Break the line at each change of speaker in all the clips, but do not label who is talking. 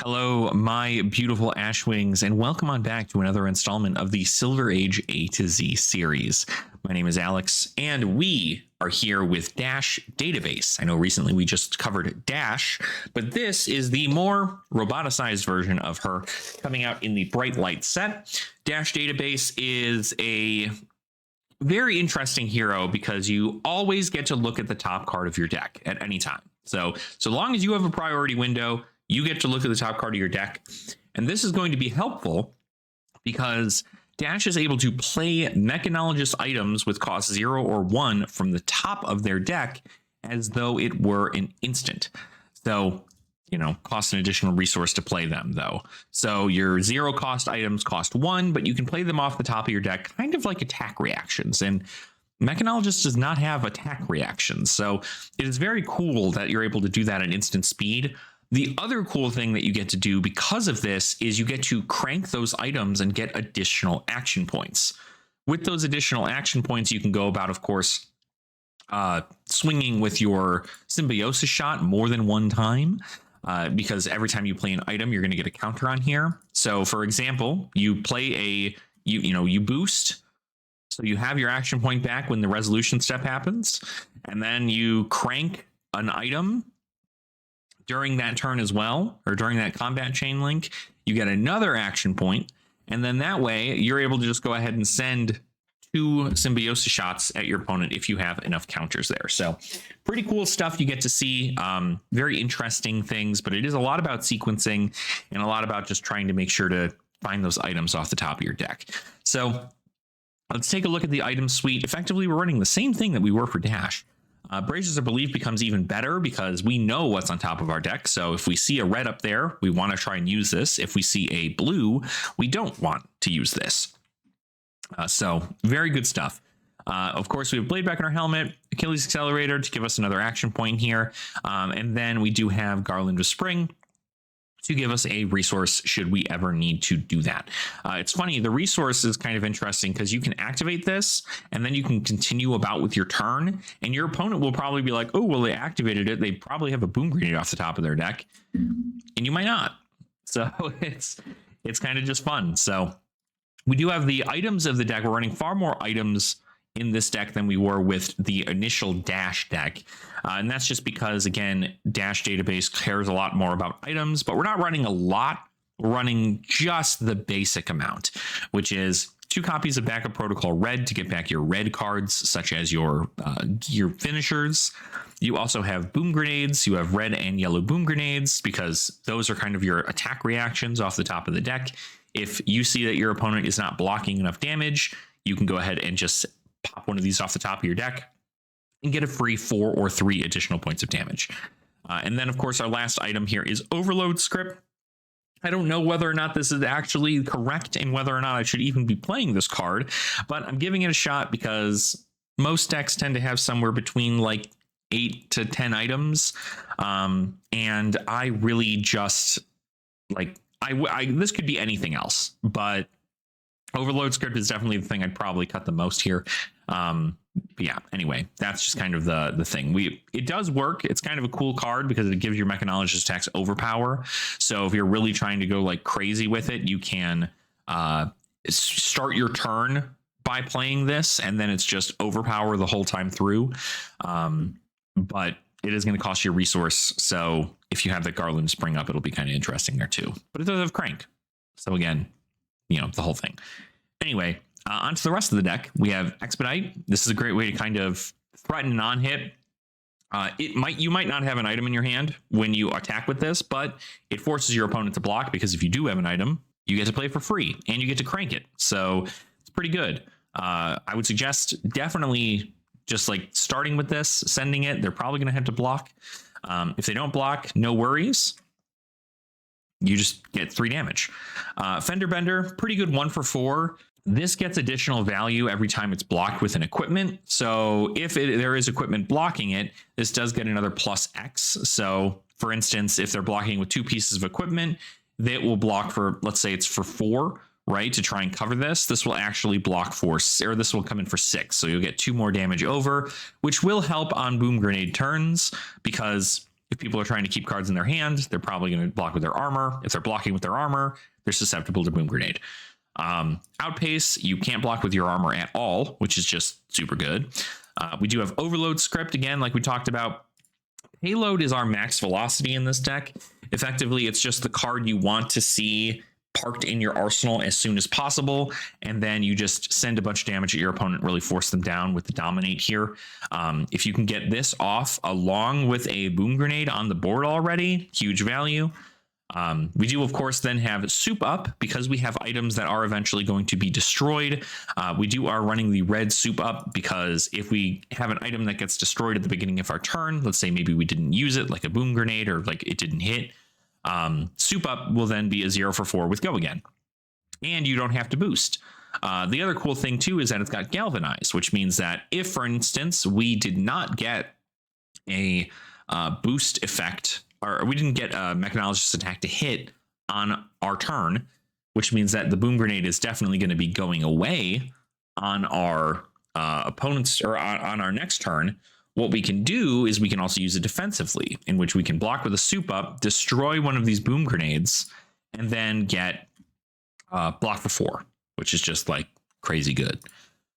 Hello, my beautiful Ashwings, and welcome on back to another installment of the Silver Age A to Z series. My name is Alex, and we are here with Dash Database. I know recently we just covered Dash, but this is the more roboticized version of her coming out in the Bright Light set. Dash Database is a very interesting hero because you always get to look at the top card of your deck at any time. So long as you have a priority window, you get to look at the top card of your deck. And this is going to be helpful because Dash is able to play Mechanologist items with cost 0 or 1 from the top of their deck as though it were an instant. So, cost an additional resource to play them, though. So your 0 cost items cost 1, but you can play them off the top of your deck, kind of like attack reactions. And Mechanologist does not have attack reactions. So it is very cool that you're able to do that at instant speed. The other cool thing that you get to do because of this is you get to crank those items and get additional action points. With those additional action points, you can go about, of course, swinging with your Symbiosis shot more than one time, because every time you play an item, you're going to get a counter on here. So, for example, you play you boost. So you have your action point back when the resolution step happens, and then you crank an item during that turn as well, or during that combat chain link, you get another action point, and then that way you're able to just go ahead and send 2 Symbiosis shots at your opponent if you have enough counters there. So pretty cool stuff you get to see, very interesting things, but it is a lot about sequencing and a lot about just trying to make sure to find those items off the top of your deck. So let's take a look at the item suite. Effectively, we're running the same thing that we were for Dash. Braces of Belief becomes even better because we know what's on top of our deck. So if we see a red up there, we want to try and use this. If we see a blue, we don't want to use this. So very good stuff. Of course, we have Blade back in our helmet, Achilles Accelerator to give us another action point here. And then we do have Garland of Spring to give us a resource should we ever need to do that. It's funny, the resource is kind of interesting because you can activate this and then you can continue about with your turn, and your opponent will probably be like, oh, well, they activated it. They probably have a boom grenade off the top of their deck, and you might not. So it's kind of just fun. So we do have the items of the deck. We're running far more items in this deck than we were with the initial Dash deck. And that's just because, again, Dash Database cares a lot more about items, but we're not running a lot. We're running just the basic amount, which is 2 copies of Backup Protocol Red to get back your red cards, such as your finishers. You also have boom grenades. You have red and yellow boom grenades because those are kind of your attack reactions off the top of the deck. If you see that your opponent is not blocking enough damage, you can go ahead and just pop one of these off the top of your deck and get a free 4 or 3 additional points of damage. And then, of course, our last item here is Overload Script. I don't know whether or not this is actually correct and whether or not I should even be playing this card, but I'm giving it a shot because most decks tend to have somewhere between like 8 to 10 items. And I really just like, this could be anything else, but Overload Script is definitely the thing I'd probably cut the most here. But yeah, anyway, that's just kind of the thing. It does work. It's kind of a cool card because it gives your Mechanologist attacks overpower. So if you're really trying to go like crazy with it, you can start your turn by playing this, and then it's just overpower the whole time through. But it is going to cost you a resource. So if you have the Garland Spring up, it'll be kind of interesting there too. But it does have Crank. So again, the whole thing. Anyway, onto the rest of the deck. We have Expedite. This is a great way to kind of threaten non-hit. You might not have an item in your hand when you attack with this, but it forces your opponent to block because if you do have an item, you get to play for free and you get to crank it. So it's pretty good. I would suggest definitely just like starting with this, sending it. They're probably going to have to block. If they don't block, no worries. You just get 3 damage. Fender Bender, pretty good 1 for 4. This gets additional value every time it's blocked with an equipment. So if there is equipment blocking it, this does get another plus X. So for instance, if they're blocking with 2 pieces of equipment, that will block for, let's say it's for 4, right? To try and cover this, this will actually block for, or this will come in for 6. So you'll get 2 more damage over, which will help on boom grenade turns because If people are trying to keep cards in their hand, they're probably going to block with their armor. If they're blocking with their armor, they're susceptible to Boom Grenade. Outpace, you can't block with your armor at all, which is just super good. We do have Overload Script, again, like we talked about. Payload is our max velocity in this deck. Effectively, it's just the card you want to see parked in your arsenal as soon as possible, and then you just send a bunch of damage at your opponent, really force them down with the Dominate here. If you can get this off along with a Boom Grenade on the board already, huge value. We do, of course, then have Soup Up because we have items that are eventually going to be destroyed. We are running the red Soup Up because if we have an item that gets destroyed at the beginning of our turn, let's say maybe we didn't use it, like a Boom Grenade, or like it didn't hit, Soup Up will then be a 0 for 4 with Go Again. And you don't have to boost. The other cool thing, too, is that it's got Galvanize, which means that if, for instance, we did not get a boost effect, or we didn't get a Mechanologist attack to hit on our turn, which means that the Boom Grenade is definitely going to be going away on our opponents, or on our next turn. What we can do is we can also use it defensively, in which we can block with a Soup Up, destroy one of these Boom Grenades, and then get block for 4, which is just like crazy good.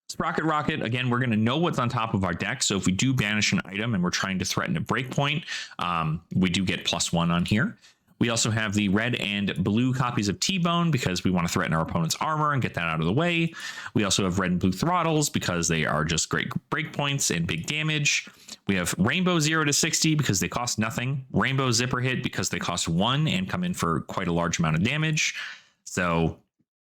Sprocket Rocket, again, we're going to know what's on top of our deck. So if we do banish an item and we're trying to threaten a breakpoint, we do get +1 on here. We also have the red and blue copies of T-Bone because we want to threaten our opponent's armor and get that out of the way. We also have red and blue throttles because they are just great breakpoints and big damage. We have Rainbow 0 to 60 because they cost nothing. Rainbow Zipper Hit because they cost 1 and come in for quite a large amount of damage. So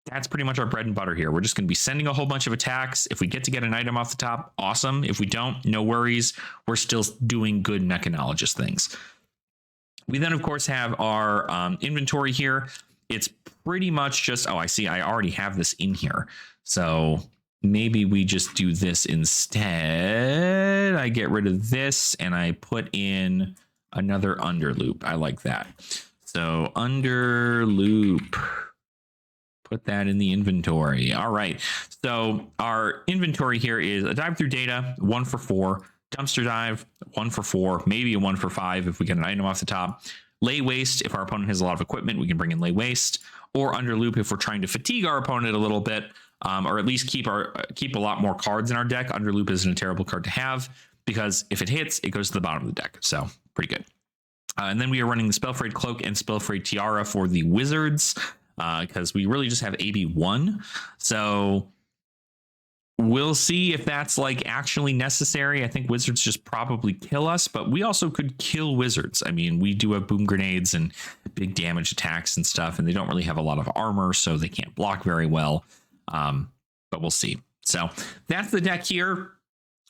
that's pretty much our bread and butter here. We're just going to be sending a whole bunch of attacks. If we get to get an item off the top, awesome. If we don't, no worries. We're still doing good Mechanologist things. We then, of course, have our inventory here. It's pretty much just, oh, I see. I already have this in here. So maybe we just do this instead. I get rid of this and I put in another Underloop. I like that. So Underloop. Put that in the inventory. All right. So our inventory here is a Dive Through Data, 1 for 4. Dumpster Dive, 1 for 4. Maybe a 1 for 5 if we get an item off the top. Lay Waste, if our opponent has a lot of equipment, we can bring in Lay Waste. Or Underloop if we're trying to fatigue our opponent a little bit, or at least keep a lot more cards in our deck. Underloop isn't a terrible card to have because if it hits, it goes to the bottom of the deck. So pretty good. And then we are running the Spellfrayed Cloak and Spellfrayed Tiara for the Wizards, because we really just have AB1. So we'll see if that's like actually necessary. I think Wizards just probably kill us, but we also could kill Wizards. I mean, we do have Boom Grenades and big damage attacks and stuff, and they don't really have a lot of armor, so they can't block very well. But we'll see. So that's the deck here.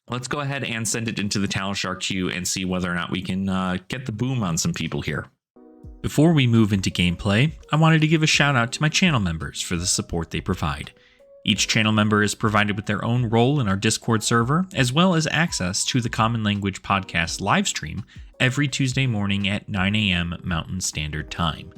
Let's go ahead and send it into the Talon Shark queue and see whether or not we can get the boom on some people here. Before we move into gameplay, I wanted to give a shout out to my channel members for the support they provide. Each channel member is provided with their own role in our Discord server, as well as access to the Common Language Podcast livestream every Tuesday morning at 9 a.m. Mountain Standard Time.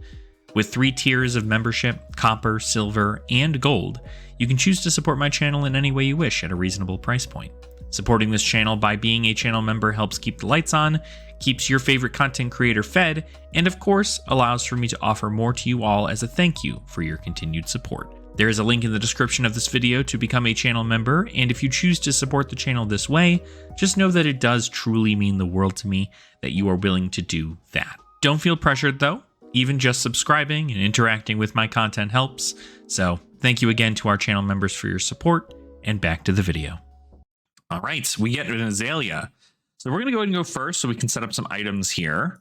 With 3 tiers of membership, copper, silver, and gold, you can choose to support my channel in any way you wish at a reasonable price point. Supporting this channel by being a channel member helps keep the lights on, keeps your favorite content creator fed, and of course, allows for me to offer more to you all as a thank you for your continued support. There is a link in the description of this video to become a channel member, and if you choose to support the channel this way, just know that it does truly mean the world to me that you are willing to do that. Don't feel pressured though. Even just subscribing and interacting with my content helps. So thank you again to our channel members for your support, and back to the video. All right, we get an Azalea. So we're going to go ahead and go first so we can set up some items here.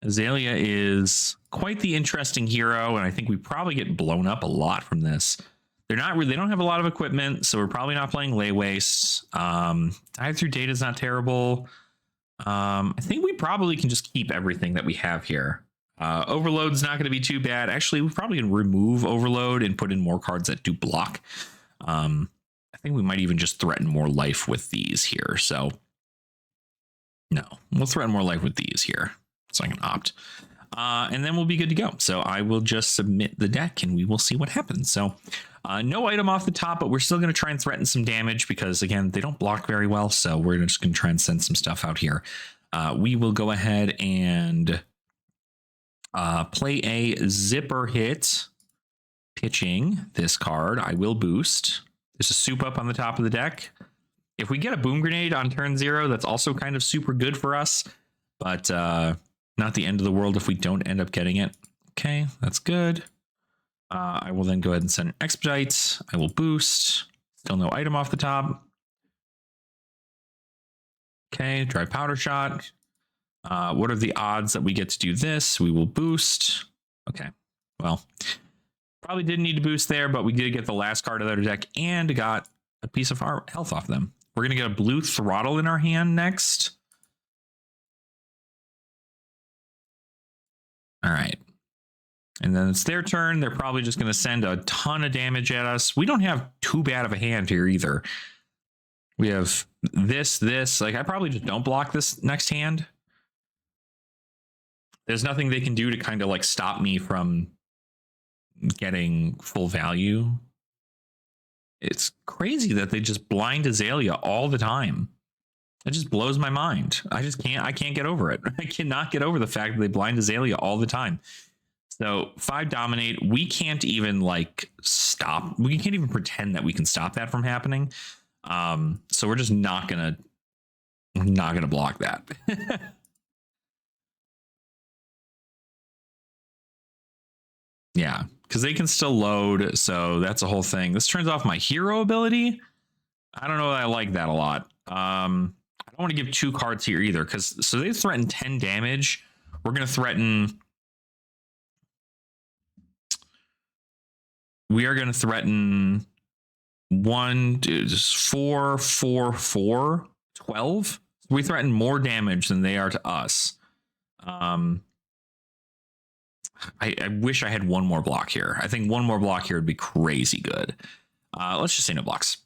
Azalea is quite the interesting hero, and I think we probably get blown up a lot from this. They don't have a lot of equipment, so we're probably not playing Lay Waste. Dive Through Data is not terrible. I think we probably can just keep everything that we have here. Overload's not going to be too bad. Actually, we probably can remove Overload and put in more cards that do block. I think we might even just threaten more life with these here. So no, we'll threaten more life with these here. So I can opt. And then we'll be good to go. So I will just submit the deck and we will see what happens. So no item off the top, but we're still going to try and threaten some damage because, again, they don't block very well. So we're just going to try and send some stuff out here. We will go ahead and play a zipper hit. Pitching this card, I will boost. There's a soup up on the top of the deck. If we get a boom grenade on turn 0, that's also kind of super good for us, but not the end of the world if we don't end up getting it. Okay, that's good. I will then go ahead and send an expedite. I will boost. Still no item off the top. Okay, dry powder shot. What are the odds that we get to do this? We will boost. Okay, well, probably didn't need to boost there, but we did get the last card of their deck and got a piece of our health off them. We're going to get a blue throttle in our hand next. All right. And then it's their turn. They're probably just going to send a ton of damage at us. We don't have too bad of a hand here either. We have this. Like, I probably just don't block this next hand. There's nothing they can do to kind of like stop me from getting full value. It's crazy that they just blind Azalea all the time. It just blows my mind. I can't get over it. I cannot get over the fact that they blind Azalea all the time. So 5 dominate. We can't even like stop. We can't even pretend that we can stop that from happening. So we're just not gonna block that. Yeah, because they can still load. So that's a whole thing. This turns off my hero ability. I don't know that I like that a lot. I don't want to give 2 cards here either, because so they threaten 10 damage. We're gonna threaten. We are going to threaten 1, 2, 4, 4, 4, 12. We threaten more damage than they are to us. I wish I had one more block here. I think one more block here would be crazy good. Let's just say no blocks.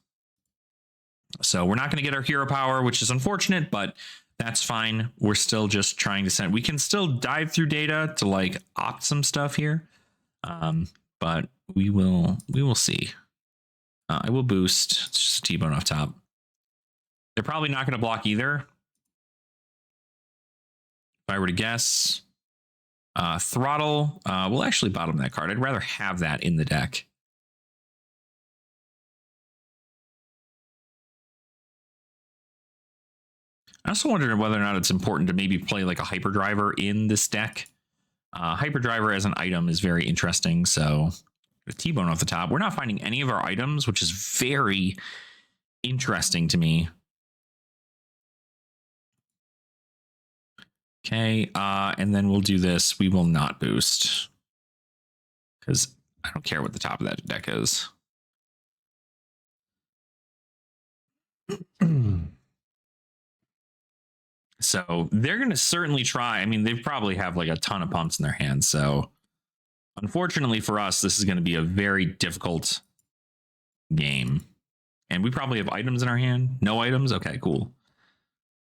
So we're not going to get our hero power, which is unfortunate, but that's fine. We're still just trying to send. We can still dive through data to like opt some stuff here. But we will see. I will boost. It's just a T-bone off top. They're probably not going to block either. If I were to guess, throttle. We'll actually bottom that card. I'd rather have that in the deck. I also wondered whether or not it's important to maybe play like a hyperdriver in this deck. Hyperdriver as an item is very interesting. So a T-bone off the top. We're not finding any of our items, which is very interesting to me. Okay, and then we'll do this. We will not boost because I don't care what the top of that deck is. So they're going to certainly try. I mean, they probably have like a ton of pumps in their hands. So unfortunately for us, this is going to be a very difficult game. And we probably have items in our hand. No items. Okay, cool.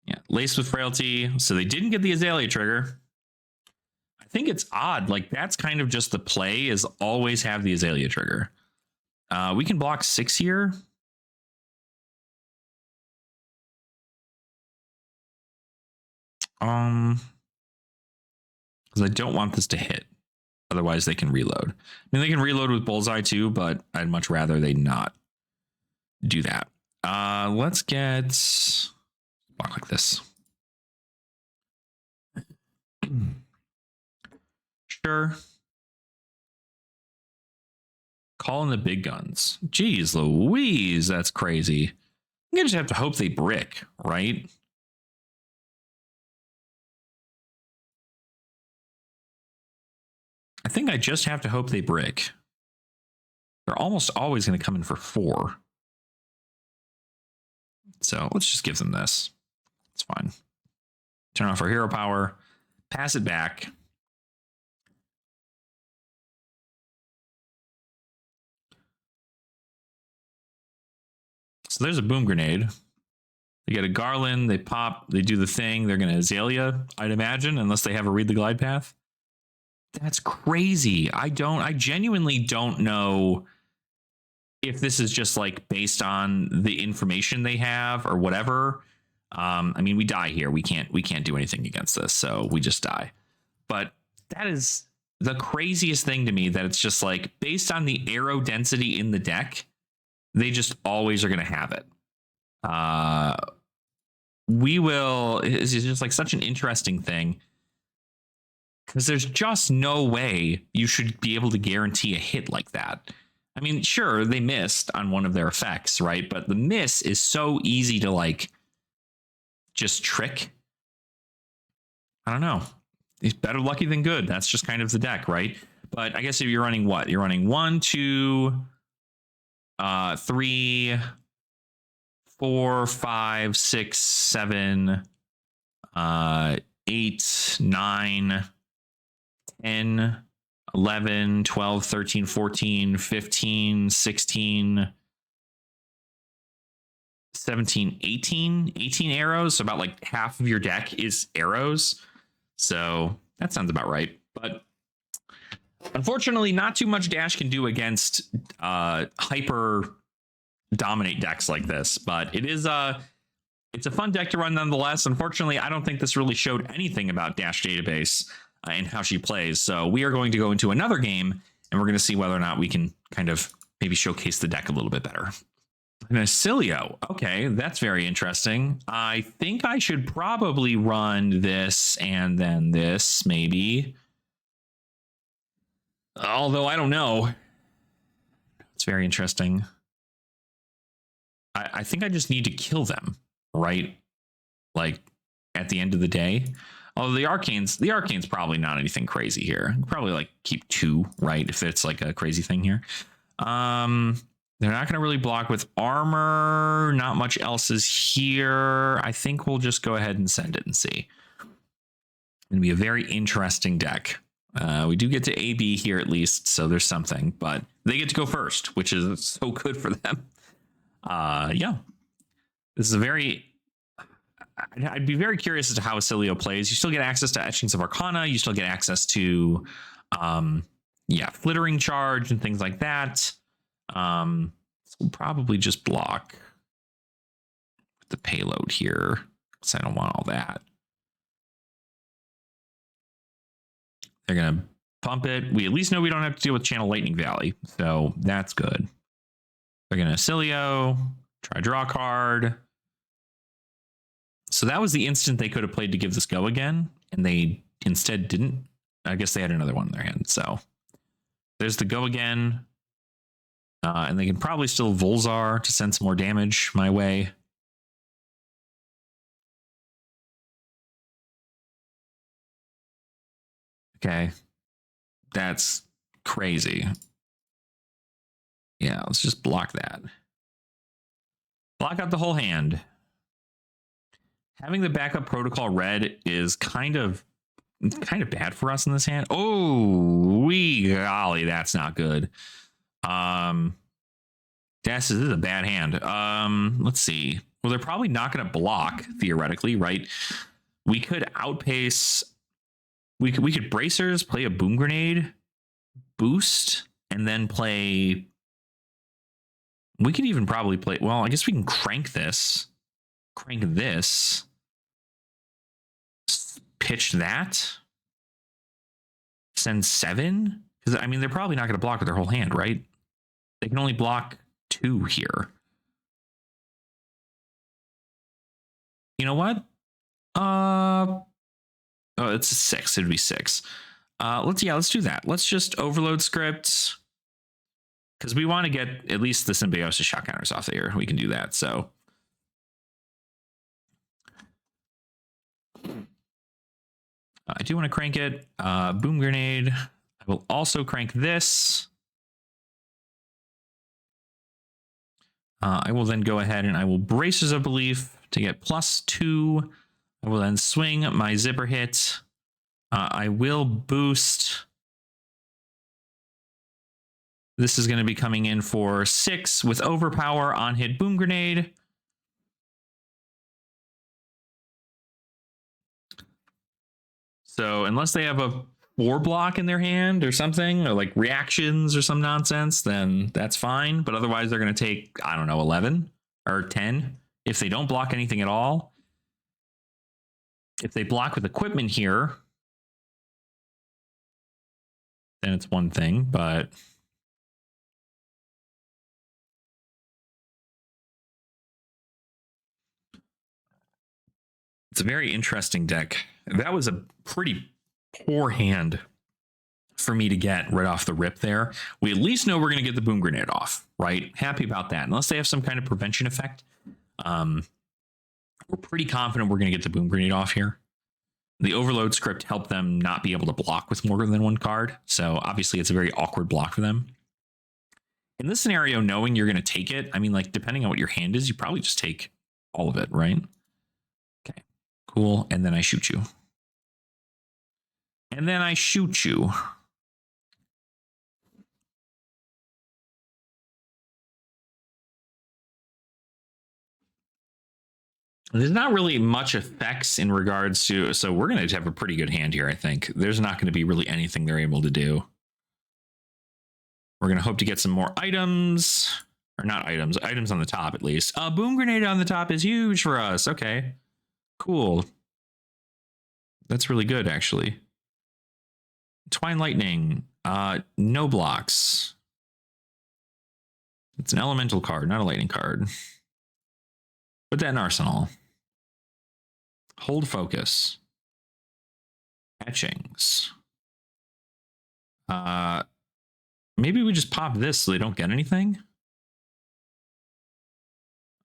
Yeah, laced with frailty. So they didn't get the Azalea trigger. I think it's odd. Like that's kind of just the play is always have the Azalea trigger. We can block 6 here. Because I don't want this to hit. Otherwise, they can reload. I mean, they can reload with Bullseye too, but I'd much rather they not do that. Let's get block like this. Sure. Call in the big guns. Jeez Louise, that's crazy. I'm gonna just have to hope they brick, right? I think I just have to hope they brick. They're almost always going to come in for 4. So let's just give them this. It's fine. Turn off our hero power. Pass it back. So there's a boom grenade. They get a Garland. They pop. They do the thing. They're going to Azalea, I'd imagine, unless they have a read the glide path. That's crazy. I genuinely don't know if this is just like based on the information they have or whatever. I mean, we die here. We can't do anything against this, so we just die. But that is the craziest thing to me, that it's just like, based on the arrow density in the deck, they just always are going to have it. It's just like such an interesting thing, because there's just no way you should be able to guarantee a hit like that. I mean, sure, they missed on one of their effects, right? But the miss is so easy to like just trick. I don't know. It's better lucky than good. That's just kind of the deck, right? But I guess if you're running what? You're running 1, 2, 3, 4, 5, 6, 7, 8, 9, 10, 11, 12, 13, 14, 15, 16, 17, 18 arrows. So about like half of your deck is arrows. So that sounds about right. But unfortunately, not too much Dash can do against hyper dominate decks like this. But it's a fun deck to run nonetheless. Unfortunately, I don't think this really showed anything about Dash Database and how she plays. So we are going to go into another game, and we're going to see whether or not we can kind of maybe showcase the deck a little bit better. Nacilio. Okay, that's very interesting. I think I should probably run this and then this, maybe. Although I don't know. It's very interesting. I think I just need to kill them, right? Like, at the end of the day. Although the Arcane's probably not anything crazy here. Probably like keep 2, right? If it's like a crazy thing here. They're not going to really block with armor. Not much else is here. I think we'll just go ahead and send it and see. It's going to be a very interesting deck. We do get to AB here at least, so there's something. But they get to go first, which is so good for them. Yeah. This is a very... I'd be very curious as to how Acilio plays. You still get access to Etchings of Arcana. You still get access to, Flittering Charge and things like that. So we'll probably just block the payload here, because I don't want all that. They're going to pump it. We at least know we don't have to deal with Channel Lightning Valley, so that's good. They're going to Acilio, try draw card. So that was the instant they could have played to give this go again, and they instead didn't. I guess they had another one in their hand. So there's the go again. And they can probably still Volzar to send some more damage my way. Okay. That's crazy. Yeah, let's just block that. Block out the whole hand. Having the backup protocol red is kind of bad for us in this hand. Oh, golly, that's not good. This is a bad hand. Let's see. Well, they're probably not going to block, theoretically, right? We could outpace. We could bracers, play a boom grenade, boost, and then play. We could even probably play. Well, I guess we can crank this, pitch that, send 7. Because I mean, they're probably not going to block with their whole hand, right? They can only block 2 here. You know what? Oh, it's a 6. It'd be 6. Let's do that. Let's just overload scripts, because we want to get at least the Symbiosis shot counters off there. We can do that. So I do want to crank it. Boom grenade. I will also crank this. I will then go ahead and I will Braces of Belief to get +2. I will then swing my zipper hit. I will boost. This is going to be coming in for 6 with Overpower on hit Boom Grenade. So unless they have a 4 block in their hand or something, or like reactions or some nonsense, then that's fine. But otherwise, they're going to take, I don't know, 11 or 10 if they don't block anything at all. If they block with equipment here, then it's one thing, but it's a very interesting deck. That was a pretty poor hand for me to get right off the rip there. We at least know we're going to get the Boom Grenade off, right? Happy about that. Unless they have some kind of prevention effect. We're pretty confident we're going to get the Boom Grenade off here. The Overload script helped them not be able to block with more than one card. So obviously it's a very awkward block for them. In this scenario, knowing you're going to take it, I mean, like, depending on what your hand is, you probably just take all of it, right? Okay, cool. And then I shoot you. And then I shoot you. There's not really much effects in regards to, so we're going to have a pretty good hand here, I think. There's not going to be really anything they're able to do. We're going to hope to get some more items, or not items, items on the top at least. A Boom Grenade on the top is huge for us. Okay, cool. That's really good, actually. Twine Lightning, no blocks. It's an elemental card, not a lightning card. Put that in Arsenal. Hold Focus. Etchings. Maybe we just pop this so they don't get anything.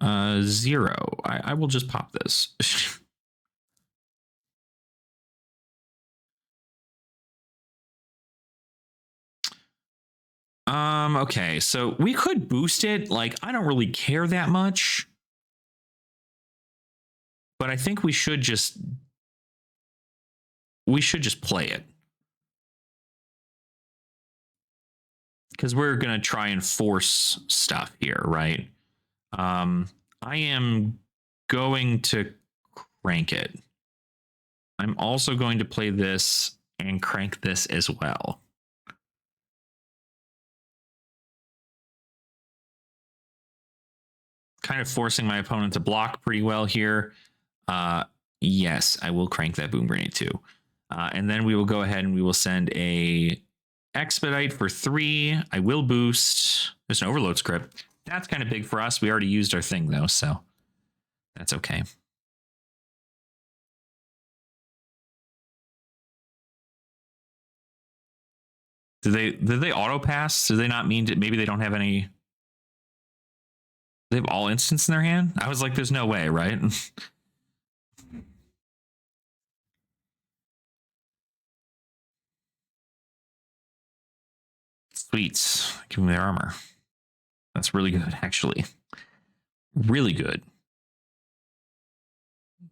0. I will just pop this. Okay, so we could boost it. Like, I don't really care that much. But I think we should just play it. Because we're going to try and force stuff here, right? I am going to crank it. I'm also going to play this and crank this as well. Kind of forcing my opponent to block pretty well here. Yes, I will crank that Boom Grenade too. And then we will go ahead and we will send a Expedite for 3. I will boost. There's an Overload script. That's kind of big for us. We already used our thing though, so that's okay. Did they auto pass? Do they not mean to? Maybe they don't have any. They have all instants in their hand. I was like, there's no way, right? Sweet. Give me their armor. That's really good, actually. Really good.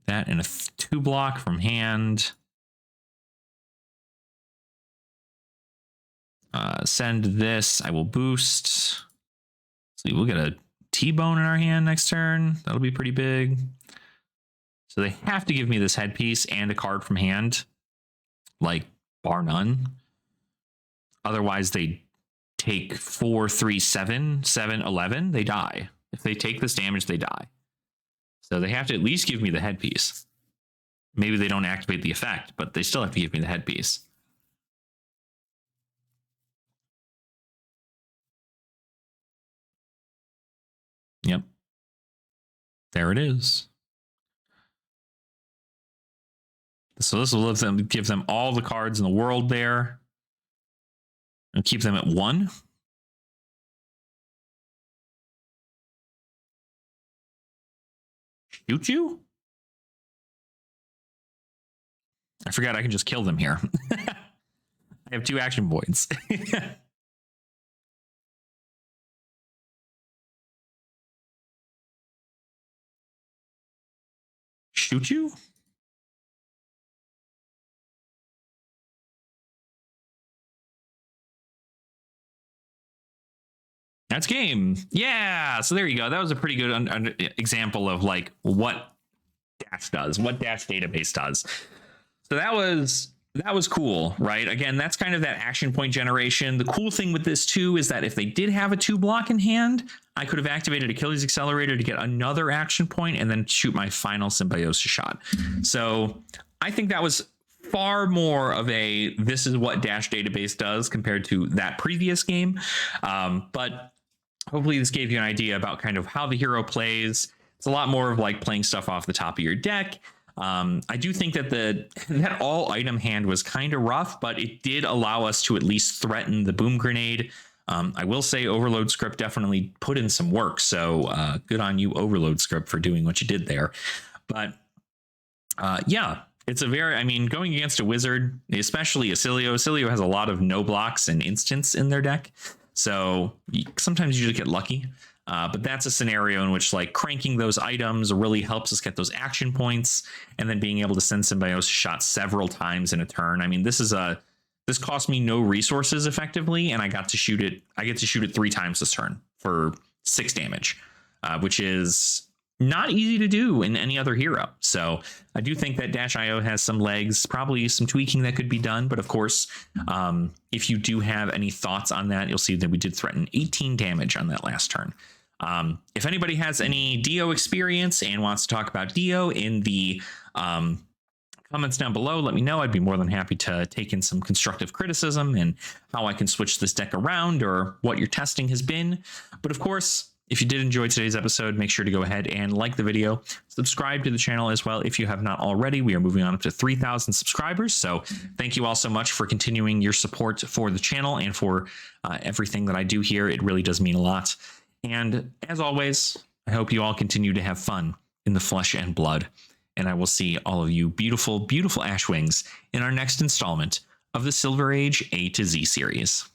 That and a 2 block from hand. Send this. I will boost. So we'll get a T-bone in our hand next turn. That'll be pretty big. So they have to give me this headpiece and a card from hand. Like, bar none. Otherwise, they take 4, 3, 7, 7, 11. They die. If they take this damage, they die. So they have to at least give me the headpiece. Maybe they don't activate the effect, but they still have to give me the headpiece. Yep. There it is. So this will give them all the cards in the world there. And keep them at 1. Shoot you? I forgot I can just kill them here. I have 2 action points. Shoot you? That's game. Yeah. So there you go. That was a pretty good example of like what Dash does, what Dash database does. So that was cool, right? Again, that's kind of that action point generation. The cool thing with this too is that if they did have a 2 block in hand, I could have activated Achilles Accelerator to get another action point and then shoot my final Symbiosis shot. So I think that was far more of a this is what Dash Database does compared to that previous game. But hopefully this gave you an idea about kind of how the hero plays. It's a lot more of like playing stuff off the top of your deck. I do think that that all item hand was kind of rough, but it did allow us to at least threaten the boom grenade. I will say Overload Script definitely put in some work, so good on you, Overload Script, for doing what you did there. But yeah, it's a very, I mean, going against a wizard, especially a Cilio has a lot of no blocks and instants in their deck, so sometimes you just get lucky. But that's a scenario in which like cranking those items really helps us get those action points, and then being able to send Symbiosis shot several times in a turn. I mean, this cost me no resources effectively, and I get to shoot it 3 times this turn for 6 damage, which is not easy to do in any other hero. So I do think that Dash.io has some legs, probably some tweaking that could be done. But of course, if you do have any thoughts on that, you'll see that we did threaten 18 damage on that last turn. If anybody has any Dio experience and wants to talk about Dio in the comments down below, let me know. I'd be more than happy to take in some constructive criticism and how I can switch this deck around or what your testing has been. But of course, if you did enjoy today's episode, make sure to go ahead and like the video, subscribe to the channel as well if you have not already. We are moving on up to 3,000 subscribers. So thank you all so much for continuing your support for the channel and for everything that I do here. It really does mean a lot. And as always, I hope you all continue to have fun in the flesh and blood. And I will see all of you beautiful, beautiful Ashwings in our next installment of the Silver Age A to Z series.